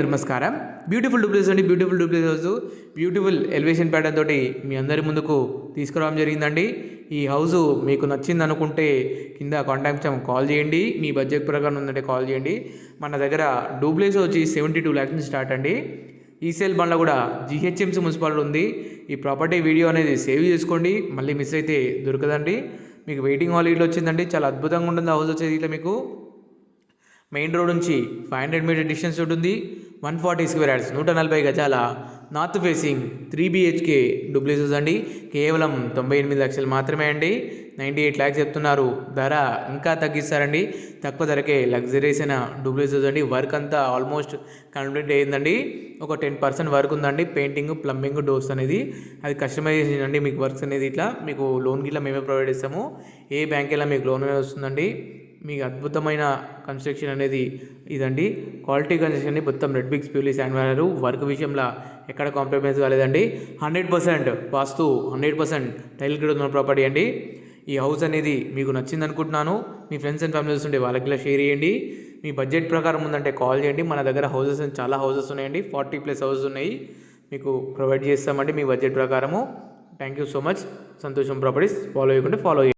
నమస్కారం. Beautiful duplex అండి. Beautiful duplex house beautiful elevation pattern తోటి మీ అందరి ముందుకు తీసుకురావడం జరిగిందండి. ఈ హౌస్ మీకు నచ్చింది అనుకుంటే కింద కాంటాక్ట్ కాల్ చేయండి. మీ బడ్జెట్ ప్రకారం ఉందంటే కాల్ చేయండి. మన దగ్గర డూప్లెక్స్ వచ్చి 72 lakhs నుంచి స్టార్ట్ అండి. ఈసీఎల్ బండ్లో కూడా జిహెచ్ఎంసీ మున్సిపాలిటీ ఉంది. ఈ ప్రాపర్టీ వీడియో అనేది సేవ్ చేసుకోండి, మళ్ళీ మిస్ అయితే దొరకదండి. మీకు వెయిటింగ్ హాల్ ఇట్లా వచ్చిందండి. చాలా అద్భుతంగా ఉంటుంది హౌస్ వచ్చేది. ఇట్లా మీకు మెయిన్ రోడ్ నుంచి 500 మీటర్ డిస్టెన్స్ ఉంటుంది. 140 స్క్వేర్ యార్డ్స్ 140 గజాల నార్త్ ఫేసింగ్ 3 BHK డూప్లెక్స్ అండి. కేవలం 98 లక్షలు మాత్రమే అండి. 98 lakhs చెప్తున్నారు. ధర ఇంకా తగ్గిస్తారండి. తక్కువ ధరకే లగ్జరీస్ అయిన డూప్లెక్స్ అండి. వర్క్ అంతా ఆల్మోస్ట్ కంప్లీట్ అయ్యిందండి. ఒక 10% వర్క్ ఉందండి. పెయింటింగ్, ప్లంబింగ్, డోర్స్ అనేది అది కస్టమైజేషన్ అండి. మీకు వర్క్స్ అనేది ఇట్లా మీకు లోన్ గిట్లా మేమే ప్రొవైడ్ చేస్తాము. ఏ బ్యాంక్ అయినా మీకు లోన్ వస్తుందండి. మీకు అద్భుతమైన కన్స్ట్రక్షన్ అనేది ఇదండి. క్వాలిటీ కన్స్ట్రక్షన్ మొత్తం రెడ్ బిగ్స్ ప్యూర్లీ శాండ్ వాడారు. వర్క్ విషయంలో ఎక్కడ కాంప్రమైజ్ కాలేదండి. 100% వాస్తు, 100% టైల్ గ్రేడ్ ఉన్న ప్రాపర్టీ అండి. ఈ హౌస్ అనేది మీకు నచ్చింది అనుకుంటున్నాను. మీ ఫ్రెండ్స్ అండ్ ఫ్యామిలీస్ ఉంటే వాళ్ళకి షేర్ చేయండి. మీ బడ్జెట్ ప్రకారం ఉందంటే కాల్ చేయండి. మన దగ్గర హౌసెస్ చాలా హౌసెస్ ఉన్నాయండి. 40+ హౌసెస్ ఉన్నాయి. మీకు ప్రొవైడ్ చేస్తామండి మీ బడ్జెట్ ప్రకారము. Thank you so much. సంతోషం ప్రాపర్టీస్ ఫాలో చేయకుంటే ఫాలో చేయండి.